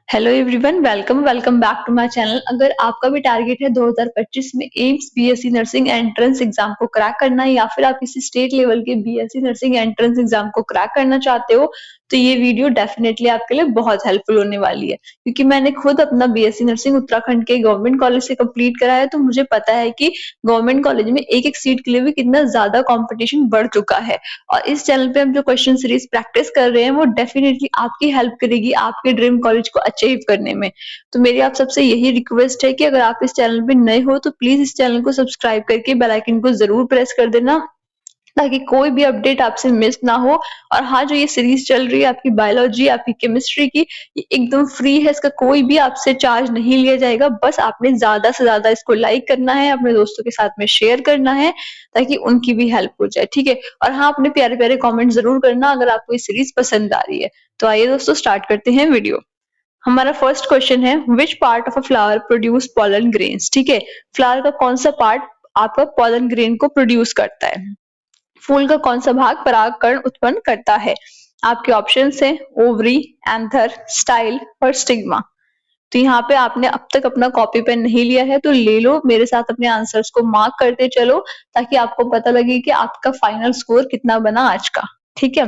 Hello everyone, welcome back to my channel. अगर आपका भी टारगेट है 2025 में AIIMS BSc nursing entrance exam को क्रैक करना है या फिर आप किसी स्टेट लेवल के बीएससी नर्सिंग एंट्रेंस एग्जाम को क्रैक करना चाहते हो तो ये वीडियो डेफिनेटली आपके लिए बहुत हेल्पफुल होने वाली है, क्योंकि मैंने खुद अपना बीएससी नर्सिंग उत्तराखंड के गवर्नमेंट कॉलेज से कंप्लीट करा है। तो मुझे पता है कि गवर्नमेंट कॉलेज में एक एक सीट के लिए भी कितना ज्यादा कॉम्पिटिशन बढ़ चुका है। और इस चैनल पे हम जो क्वेश्चन सीरीज प्रैक्टिस कर रहे हैं वो डेफिनेटली आपकी हेल्प करेगी आपके ड्रीम कॉलेज को अचीव करने में। तो मेरी आप सबसे यही रिक्वेस्ट है कि अगर आप इस चैनल पे नए हो तो प्लीज इस चैनल को सब्सक्राइब करके बेल आइकन को जरूर प्रेस कर देना, ताकि कोई भी अपडेट आपसे मिस ना हो। और हाँ, जो ये सीरीज चल रही है आपकी बायोलॉजी, आपकी केमिस्ट्री की, ये एकदम फ्री है, इसका कोई भी आपसे चार्ज नहीं लिया जाएगा। बस आपने ज्यादा से ज्यादा इसको लाइक करना है, अपने दोस्तों के साथ में शेयर करना है, ताकि उनकी भी हेल्प हो जाए। ठीक है, और हाँ, अपने प्यारे प्यारे कॉमेंट जरूर करना अगर आपको ये सीरीज पसंद आ रही है। तो आइए दोस्तों, स्टार्ट करते हैं वीडियो। हमारा फर्स्ट क्वेश्चन है, विच part of a flower produce pollen grains. ठीक है, फ्लावर का कौन सा पार्ट आपका पॉलन ग्रेन को प्रोड्यूस करता है? फूल का कौन सा भाग परागकण उत्पन्न करता है? आपके ऑप्शंस हैं ओवरी, एंथर, स्टाइल और स्टिग्मा। तो यहाँ पे आपने अब तक अपना कॉपी पेन नहीं लिया है तो ले लो, मेरे साथ अपने आंसर्स को मार्क करते चलो, ताकि आपको पता लगे कि आपका फाइनल स्कोर कितना बना आज का। ठीक है,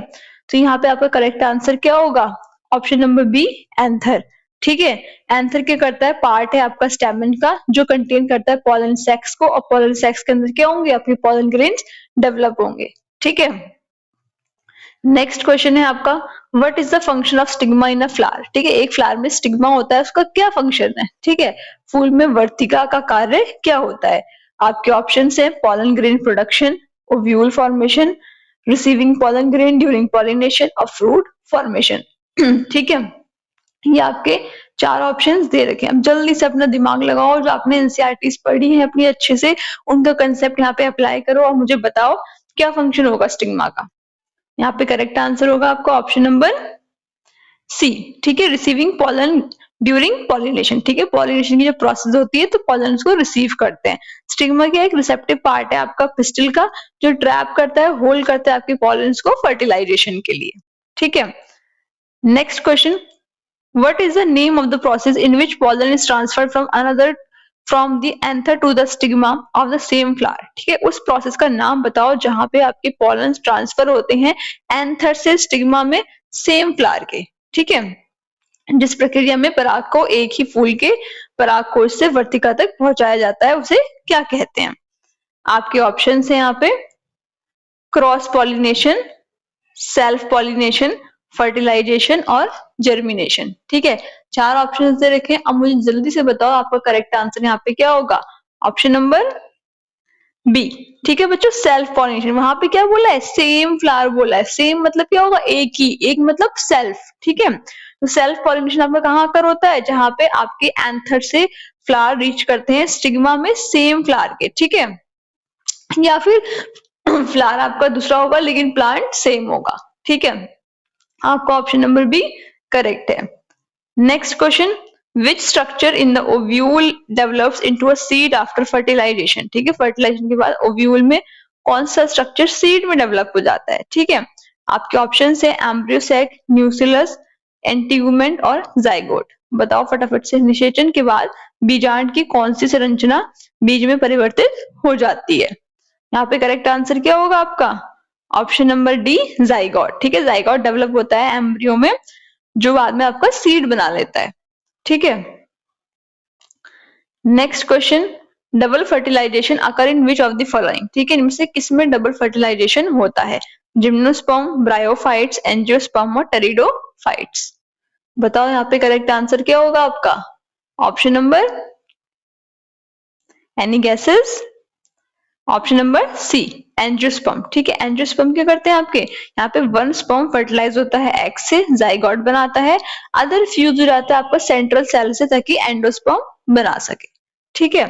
तो यहाँ पे आपका करेक्ट आंसर क्या होगा? Option number B, anther. ठीक है, एंथर क्या करता है? पार्ट है आपका स्टेमन का जो कंटेन करता है पॉलन सेक्स को, और पॉलन सेक्स के अंदर क्या होंगे? आपके पॉलन ग्रेन्स डेवलप होंगे। ठीक है, नेक्स्ट क्वेश्चन है आपका, what is the function of stigma in a flower. ठीक है, एक फ्लावर में स्टिग्मा होता है, उसका क्या फंक्शन है? ठीक है, फूल में वर्तिका का कार्य क्या होता है? आपके ऑप्शन है pollen grain production, ovule formation, receiving pollen grain during pollination और फ्रूट फॉर्मेशन। ठीक है, ये आपके चार ऑप्शंस दे रखे हैं। अब जल्दी से अपना दिमाग लगाओ, जो आपने एनसीईआरटीज पढ़ी है अपनी अच्छे से, उनका कंसेप्ट यहाँ पे अप्लाई करो और मुझे बताओ क्या फंक्शन होगा स्टिग्मा का। यहाँ पे करेक्ट आंसर होगा आपका ऑप्शन नंबर सी। ठीक है, रिसीविंग पॉलन ड्यूरिंग पॉलिनेशन। ठीक है, पॉलिनेशन की जो प्रोसेस होती है तो पॉलन को रिसीव करते हैं। स्टिग्मा क्या एक रिसेप्टिव पार्ट है आपका पिस्टिल का, जो ट्रैप करता है, होल्ड करता है आपके पॉलन्स को फर्टिलाइजेशन के लिए। ठीक है, next question, what is the name of the process in which pollen is transferred from the anther to the stigma of the same flower। ठीक है, उस प्रोसेस का नाम बताओ जहां पे आपके पॉलन ट्रांसफर होते हैं एंथर से स्टिग्मा में सेम फ्लावर के। ठीक है, जिस प्रक्रिया में पराग को एक ही फूल के पराग कोश से वर्तिका तक पहुंचाया जाता है उसे क्या कहते हैं? आपके ऑप्शन है यहाँ पे cross pollination, self pollination, fertilisation और जर्मिनेशन। ठीक है, चार ऑप्शन दे रखे हैं। अब मुझे जल्दी से बताओ आपका करेक्ट आंसर यहाँ पे क्या होगा? Option number B. ठीक है बच्चों, सेल्फ पॉलिनेशन। वहां पे क्या बोला है? सेम फ्लावर बोला है। सेम मतलब क्या होगा? एक ही, एक मतलब सेल्फ। ठीक है, तो सेल्फ पॉलिनेशन आपका कहाँ कर होता है? जहां पे आपके एंथर से फ्लावर रीच करते हैं स्टिग्मा में सेम फ्लावर के। ठीक है, या फिर फ्लावर आपका दूसरा होगा लेकिन प्लांट सेम होगा। ठीक है, आपका ऑप्शन नंबर बी करेक्ट है। Next question, which structure in the ovule develops into a seed after fertilisation. ठीक है, फर्टिलाइजेशन के बाद ओव्यूल में कौन सा स्ट्रक्चर सीड में डेवलप हो जाता है? ठीक है, आपके ऑप्शन है एम्ब्रियो सैक, न्यूक्लियस, एंटीगुमेंट और जाइगोट। बताओ फटाफट से, निषेचन के बाद बीजांड की कौन सी संरचना बीज में परिवर्तित हो जाती है? यहाँ पे करेक्ट आंसर क्या होगा आपका? Option number D, zygote. ठीक है, जाइगोट डेवलप होता है एम्ब्रियो में, जो बाद में आपका सीड बना लेता है। ठीक है, next question, double fertilisation occur in which of the following. ठीक है, इनमें से किसमें डबल फर्टिलाइजेशन होता है? जिम्नोस्पर्म, ब्रायोफाइट्स, एंजियोस्पर्म और टेरिडोफाइट्स। बताओ यहाँ पे करेक्ट आंसर क्या होगा आपका? Option number, any guesses? Option number C, angiosperm. ठीक है, एंजियोस्पर्म क्या करते हैं आपके? यहाँ पे वन स्पर्म फर्टिलाइज होता है एग से, जाइगोट बनाता है, अदर फ्यूज हो जाता है आपका सेंट्रल सेल से, ताकि एंडोस्पर्म बना सके। ठीक है,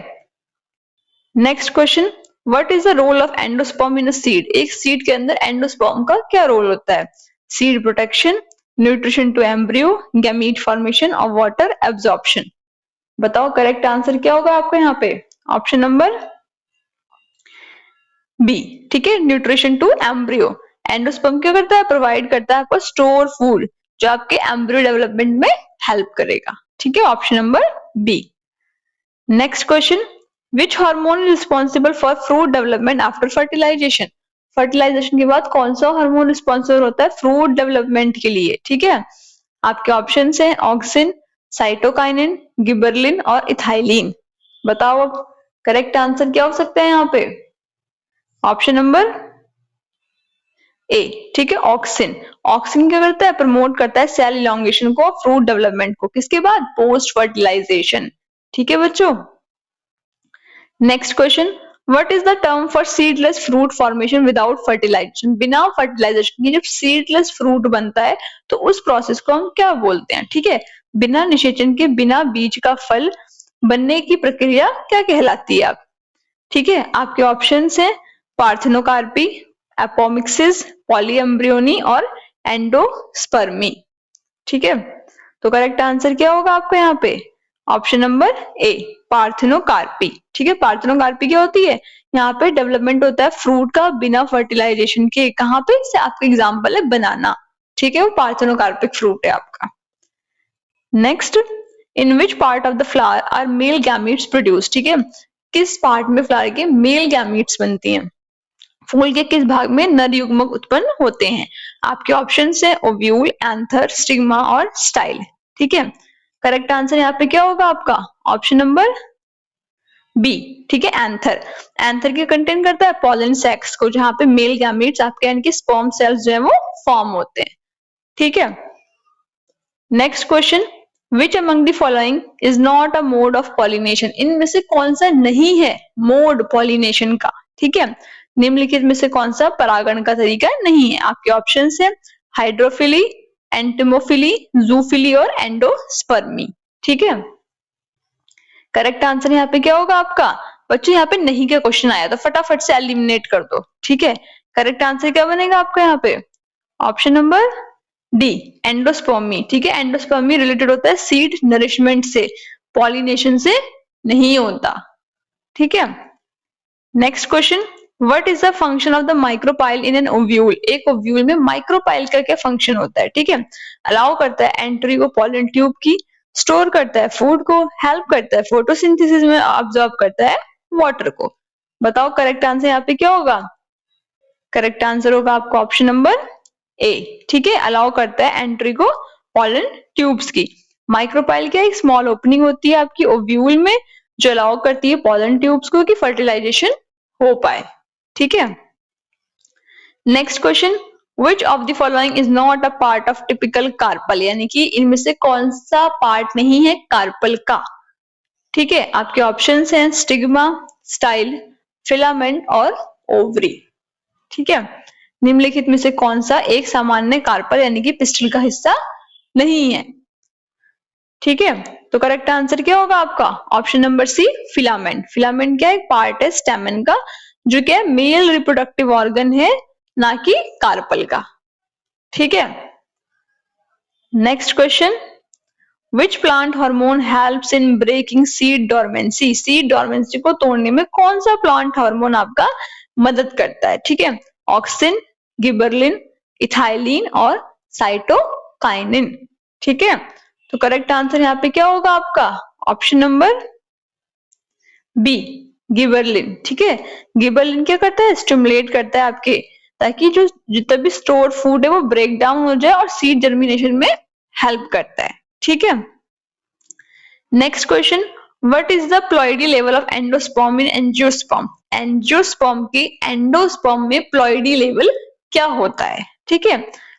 next question, what is the role of endosperm in a seed. एक सीड के अंदर एंडोस्पर्म का क्या रोल होता है? Seed protection, nutrition to embryo, gamete formation और वाटर एब्जॉर्प्शन। बताओ करेक्ट आंसर क्या होगा आपका यहाँ पे? Option number B. ठीक है, न्यूट्रिशन टू एम्ब्रियो। एंडोस्पर्म क्या करता है? प्रोवाइड करता है आपको स्टोर फूड, जो आपके एम्ब्रियो डेवलपमेंट में हेल्प करेगा। ठीक है, option number B. Next question, which hormone is responsible for fruit development after fertilisation? Fertilisation के बाद कौन सा हार्मोन रिस्पॉन्सिबल होता है फ्रूट डेवलपमेंट के लिए? ठीक है, आपके ऑप्शन है ऑक्सिन, साइटोकाइनिन, गिबरलिन और इथाइलिन। बताओ अब करेक्ट आंसर क्या हो सकता है यहाँ पे? Option number A. ठीक है, ऑक्सिन। ऑक्सिन क्या करता है? प्रमोट करता है सेल इलॉन्गेशन को, फ्रूट डेवलपमेंट को। किसके बाद? Post fertilisation. ठीक है बच्चों। Next question, what is the term for seedless fruit formation without fertilisation? बिना फर्टिलाइजेशन के जब सीडलेस फ्रूट बनता है तो उस प्रोसेस को हम क्या बोलते हैं? ठीक है, बिना निषेचन के, बिना बीज का फल बनने की प्रक्रिया क्या कहलाती है आप? ठीक है, आपके ऑप्शन है पार्थेनोकार्पी, एपोमिक्सिस, पॉलीएम्ब्रियोनी और एंडोस्पर्मी। ठीक है, तो करेक्ट आंसर क्या होगा आपका यहाँ पे? Option number A, parthenocarpy. ठीक है, पार्थेनोकार्पी क्या होती है? यहाँ पे डेवलपमेंट होता है फ्रूट का बिना फर्टिलाइजेशन के। कहाँ पे? से आपका एग्जाम्पल है बनाना। ठीक है, वो पार्थेनोकार्पिक फ्रूट है आपका। Next, in which part of the flower are male gametes produce? ठीक है, किस पार्ट में फ्लावर के मेल गैमीट्स बनती हैं? फूल के किस भाग में नर युग्मक उत्पन्न होते हैं? आपके ऑप्शन है ओव्यूल, एंथर, स्टिग्मा और स्टाइल। ठीक है, करेक्ट आंसर यहाँ पे क्या होगा आपका? Option number B. ठीक है, एंथर। एंथर के कंटेन करता है पॉलन सेक्स को, जहां पे मेल गैमीट्स आपके यानी कि स्पर्म सेल्स जो है वो फॉर्म होते हैं। ठीक है, next question, which among the following is not a mode of pollination? इनमें से कौन सा नहीं है मोड पॉलिनेशन का? ठीक है, निम्नलिखित में से कौन सा परागण का तरीका नहीं है? आपके ऑप्शन है हाइड्रोफिली, एंटोमोफिली, जूफिली और एंडोस्पर्मी। ठीक है, करेक्ट आंसर यहाँ पे क्या होगा आपका? बच्चों यहाँ पे नहीं का क्वेश्चन आया तो फटाफट से एलिमिनेट कर दो। ठीक है, करेक्ट आंसर क्या बनेगा आपका यहाँ पे? Option number D, endospermic. ठीक है, एंडोस्पर्मी रिलेटेड होता है सीड नरिशमेंट से, पॉलिनेशन से नहीं होता। ठीक है, next question, what is the function of the micropyle in an ovule? एक ओव्यूल में माइक्रोपाइल का क्या फंक्शन होता है? ठीक है, अलाउ करता है एंट्री को पॉलन ट्यूब की, स्टोर करता है फूड को, हेल्प करता है फोटोसिंथेसिस में, ऑब्जॉर्ब करता है वाटर को। बताओ करेक्ट आंसर यहाँ पे क्या होगा? करेक्ट आंसर होगा आपका ऑप्शन नंबर ए। ठीक है, अलाउ करता है एंट्री को पॉलन ट्यूब्स की। माइक्रोपाइल क्या? एक स्मॉल ओपनिंग होती है आपकी ओव्यूल में जो अलाउ करती है पॉलन ट्यूब्स को कि फर्टिलाइजेशन हो पाए। ठीक है, next question, which of the following is not a part of typical carpel? यानी कि इनमें से कौन सा पार्ट नहीं है कार्पल का? ठीक है, आपके ऑप्शन हैं स्टिग्मा, स्टाइल, फिलामेंट और ओवरी। ठीक है, निम्नलिखित में से कौन सा एक सामान्य कार्पल यानी कि पिस्टल का हिस्सा नहीं है? ठीक है, तो करेक्ट आंसर क्या होगा आपका? Option number C, filament. Filament क्या? एक पार्ट है स्टेमन का जो क्या मेल रिप्रोडक्टिव ऑर्गन है, ना कि कार्पल का। ठीक है, next question, which plant hormone helps in breaking seed dormancy? Seed dormancy को तोड़ने में कौन सा प्लांट हार्मोन आपका मदद करता है? ठीक है, ऑक्सिन, गिबरलिन, इथाइलिन और साइटोकाइनिन। ठीक है, तो करेक्ट आंसर यहाँ पे क्या होगा आपका? Option number B, gibberellin. ठीक है, गिबरलिन क्या करता है? स्टिमुलेट करता है आपके, ताकि जो जितना भी स्टोर फूड है वो ब्रेक डाउन हो जाए और सीड जर्मिनेशन में हेल्प करता है। ठीक है, next question, what is the ploidy level of endosperm in angiosperm? Angiosperm के एंडोस्पर्म में प्लॉइडी लेवल क्या होता है? ठीक है,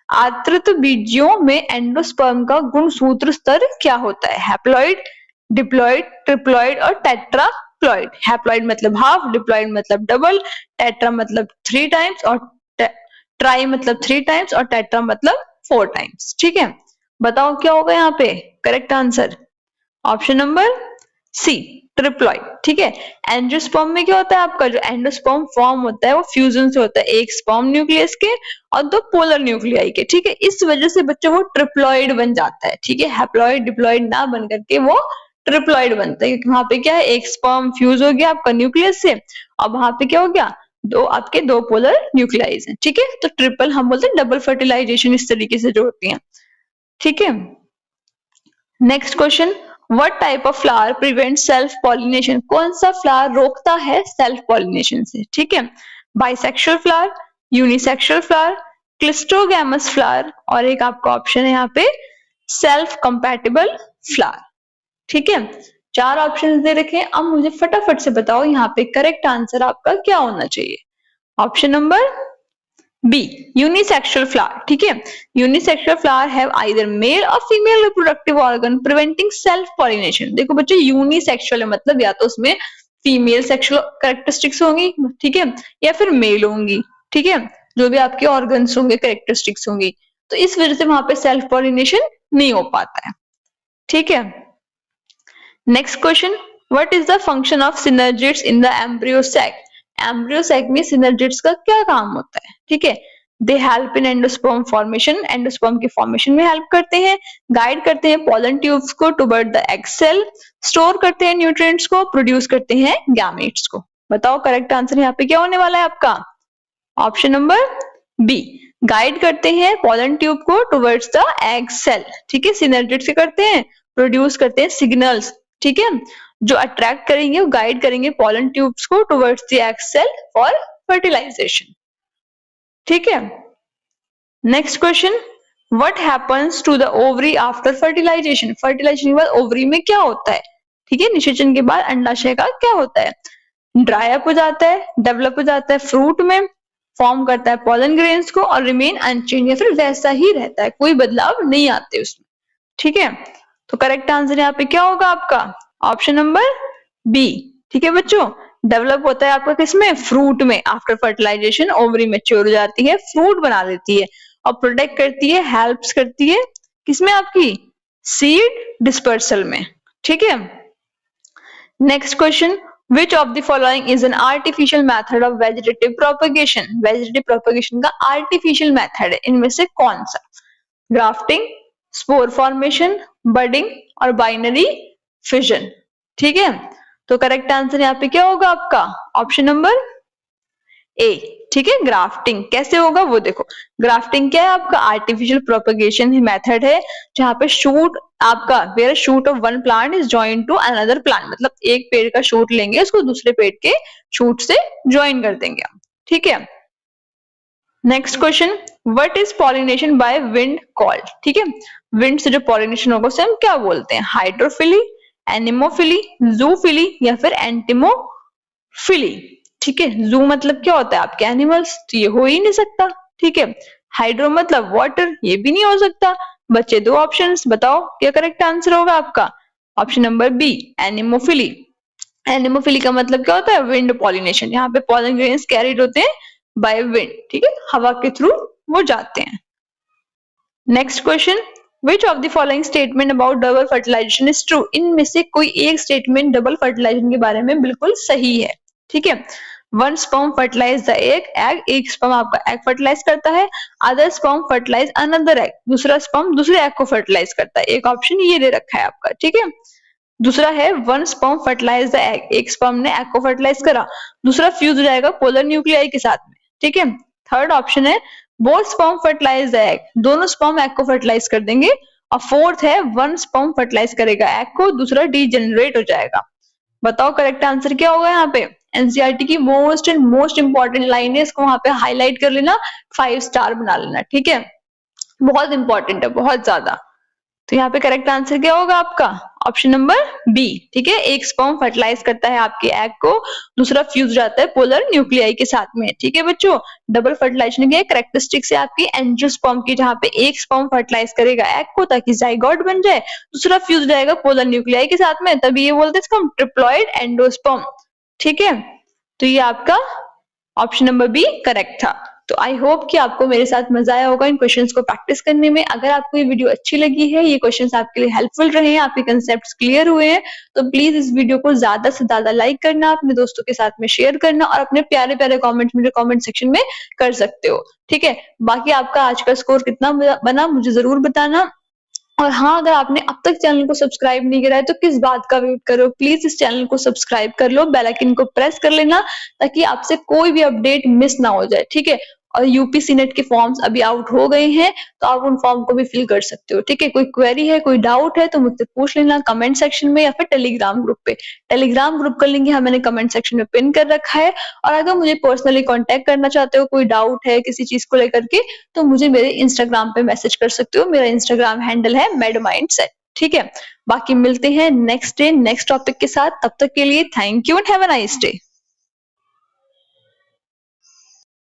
आंतरिक बीजियों में एंडोस्पर्म का गुणसूत्र स्तर क्या होता है? हैप्लॉइड, डिप्लॉइड, ट्रिप्लॉइड और टेट्राप्लॉइड। हैप्लॉइड मतलब हाफ, डिप्लॉइड मतलब डबल, टेट्रा मतलब 3 टाइम्स और ट्राई मतलब 3 टाइम्स और टेट्रा मतलब 4 टाइम्स। ठीक है, बताओ क्या होगा यहाँ पे correct answer? Option number C, triploid. ठीक है, एंजियोस्पर्म में क्या होता है आपका? जो एंडोस्पर्म फॉर्म होता है वो फ्यूजन से होता है एक स्पर्म न्यूक्लियस के और 2 पोलर न्यूक्लियाई के। ठीक है, इस वजह से बच्चा वो ट्रिप्लॉइड बन जाता है। ठीक है, हैप्लॉइड डिप्लॉइड ना बन करके वो ट्रिप्लॉइड बनता है, क्योंकि वहां पे क्या है, एक स्पर्म फ्यूज हो गया आपका न्यूक्लियस से और वहां पे क्या हो गया, आपके 2 पोलर न्यूक्लियाइज हैं। ठीक है, तो ट्रिपल हम बोलते हैं डबल फर्टिलाइजेशन इस तरीके से जो होती है। ठीक है, next question, what type of flower prevent self pollination? कौन सा फ्लावर रोकता है सेल्फ पॉलिनेशन से? ठीक है, bisexual flower, unisexual flower, cleistogamous flower, और एक आपका ऑप्शन है यहाँ पे सेल्फ कंपैटिबल फ्लावर। ठीक है, 4 ऑप्शन दे रखे हैं। अब मुझे फटाफट से बताओ यहाँ पे करेक्ट आंसर आपका क्या होना चाहिए? Option number B, unisexual flower. ठीक है, unisexual flower have either male और female reproductive organ preventing self pollination. देखो बच्चों, यूनिसेक्सुअल है मतलब या तो उसमें फीमेल सेक्सुअल कैरेक्टरिस्टिक्स होंगी, ठीक है, या फिर मेल होंगी। ठीक है, जो भी आपके ऑर्गन्स होंगे, कैरेक्टरिस्टिक्स होंगी, तो इस वजह से वहां पे सेल्फ पॉलिनेशन नहीं हो पाता है। ठीक है, next question, what is the function of synergids in the embryo sac? Embryo sac में सिनर्जिड्स का क्या काम होता है? ठीक है, they help in endosperm formation, endosperm के फॉर्मेशन में हेल्प करते हैं, गाइड करते हैं पोलन ट्यूब्स को toward the egg cell, store करते हैं न्यूट्रिएंट्स को, प्रोड्यूस करते हैं गैमेट्स को। बताओ करेक्ट आंसर यहाँ पे क्या होने वाला है आपका? ऑप्शन नंबर बी, गाइड करते हैं पोलन ट्यूब को टुवर्ड्स द एग सेल। ठीक है, सिनर्जिड्स क्या करते हैं? प्रोड्यूस करते हैं सिग्नल्स, ठीक है, जो अट्रैक्ट करेंगे, गाइड करेंगे पोलन ट्यूब्स को towards the egg cell for fertilization. ठीक है, next question, what happens to the ovary after fertilisation? Fertilisation के बाद ओवरी में क्या होता है? ठीक है, निषेचन के बाद अंडाशय का क्या होता है? ड्राई अप हो जाता है, डेवलप हो जाता है फ्रूट में, फॉर्म करता है पोलन ग्रेन्स को और रिमेन अनचेंज, या फिर वैसा ही रहता है, कोई बदलाव नहीं आते उसमें। ठीक है, तो करेक्ट आंसर यहाँ पे क्या होगा आपका? Option number B. ठीक है बच्चों, डेवलप होता है आपका किसमें? फ्रूट में। आफ्टर फर्टिलाइजेशन ओवरी मैच्योर हो जाती है, फ्रूट बना देती है और प्रोटेक्ट करती है, हेल्प्स करती है किसमें? आपकी सीड डिस्पर्सल में। ठीक है, next question, which of the following is an artificial method of vegetative propagation? vegetative propagation का artificial method है, इनमें से कौन सा? ग्राफ्टिंग, स्पोर फॉर्मेशन, बडिंग और बाइनरी फिजन। ठीक है, तो करेक्ट आंसर यहाँ पे क्या होगा आपका? Option number A. ठीक है, ग्राफ्टिंग कैसे होगा वो देखो। ग्राफ्टिंग क्या है आपका? आर्टिफिशियल प्रोपगेशन मेथड है जहाँ पे शूट आपका, where shoot of one plant is join to another plant, मतलब एक पेड़ का शूट लेंगे, उसको दूसरे पेड़ के शूट से ज्वाइन कर देंगे हम। ठीक है, next question, what is pollination by wind called? ठीक है, विंड से जो पॉलिनेशन होगा उसे हम क्या बोलते हैं? हाइड्रोफिली, एनिमोफिली, जूफिली या फिर एंटिमोफिली। ठीक है, जू मतलब क्या होता है? आपके एनिमल्स, तो ये हो ही नहीं सकता। ठीक है, हाइड्रो मतलब वाटर, ये भी नहीं हो सकता। बच्चे दो ऑप्शंस, बताओ क्या करेक्ट आंसर होगा आपका? Option number B, anemophily. Anemophily का मतलब क्या होता है? विंड पॉलिनेशन, यहाँ पे पॉलन ग्रेन्स कैरिड होते हैं बाय विंड। ठीक है, हवा के थ्रू वो जाते हैं। Next question, which of the following statement about double fertilization is true? इनमें से कोई एक स्टेटमेंट डबल फर्टिलाइजेशन के बारे में बिल्कुल सही है। ठीक है, one sperm fertilize the egg, एक स्पर्म आपका एग फर्टिलाइज करता है, other sperm fertilize another egg, दूसरा स्पर्म दूसरे एग को फर्टिलाइज करता है। एक ऑप्शन ये दे रखा है आपका। ठीक है, दूसरा है one sperm fertilize the egg, एक स्पर्म ने एग को फर्टिलाइज करा, दूसरा फ्यूज हो जाएगा पोलर न्यूक्लियाई के साथ में। ठीक है, थर्ड ऑप्शन है both sperm fertilize the egg, दोनों स्पर्म एग को फर्टिलाइज कर देंगे, और फोर्थ है वन स्पर्म फर्टिलाइज करेगा एग को, दूसरा डीजेनरेट हो जाएगा। बताओ करेक्ट आंसर क्या होगा यहाँ पे? एनसीईआरटी की most and most important line है, इसको वहां पे हाईलाइट कर लेना, 5 स्टार बना लेना। ठीक है, बहुत इंपॉर्टेंट है, बहुत ज्यादा। तो यहाँ पे करेक्ट आंसर क्या होगा आपका? Option number B. ठीक है, एक स्पर्म फर्टिलाइज करता है आपके एग को, दूसरा फ्यूज जाता है पोलर न्यूक्लियाई के साथ में। ठीक है बच्चों, डबल फर्टिलाइजेशन की कैरेक्टरिस्टिक्स है आपकी एंजियोस्पर्म की, जहाँ पे एक स्पर्म फर्टिलाइज करेगा एग को ताकि जाइगोट बन जाए, दूसरा फ्यूज जाएगा पोलर न्यूक्लियाई के साथ में, तभी ये बोलते हैं इसको हम ट्रिप्लॉइड एंडोस्पर्म। ठीक है, तो ये आपका ऑप्शन नंबर बी करेक्ट था। तो आई होप कि आपको मेरे साथ मजा आया होगा इन क्वेश्चंस को प्रैक्टिस करने में। अगर आपको ये वीडियो अच्छी लगी है, ये क्वेश्चंस आपके लिए हेल्पफुल रहे हैं, आपके कंसेप्ट्स क्लियर हुए हैं, तो प्लीज इस वीडियो को ज्यादा से ज्यादा लाइक करना, अपने दोस्तों के साथ में शेयर करना और अपने प्यारे प्यारे कॉमेंट मेरे कॉमेंट सेक्शन में कर सकते हो। ठीक है, बाकी आपका आज का स्कोर कितना बना मुझे जरूर बताना। और हाँ, अगर आपने अब तक चैनल को सब्सक्राइब नहीं करा है तो किस बात का वेट करो, प्लीज इस चैनल को सब्सक्राइब कर लो, बेल आइकन को प्रेस कर लेना ताकि आपसे कोई भी अपडेट मिस ना हो जाए। ठीक है, और यूपी सीनेट के फॉर्म्स अभी आउट हो गए हैं, तो आप उन फॉर्म को भी फिल कर सकते हो। ठीक है, कोई क्वेरी है, कोई डाउट है तो मुझसे पूछ लेना कमेंट सेक्शन में या फिर टेलीग्राम ग्रुप पे। टेलीग्राम ग्रुप का लिंक यहाँ मैंने कमेंट सेक्शन में पिन कर रखा है। और अगर मुझे पर्सनली कांटेक्ट करना चाहते हो, कोई डाउट है किसी चीज को लेकर के, तो मुझे मेरे इंस्टाग्राम पे मैसेज कर सकते हो। मेरा इंस्टाग्राम हैंडल है medmindset। ठीक है, बाकी मिलते हैं नेक्स्ट डे नेक्स्ट टॉपिक के साथ। तब तक के लिए thank you and have a nice day.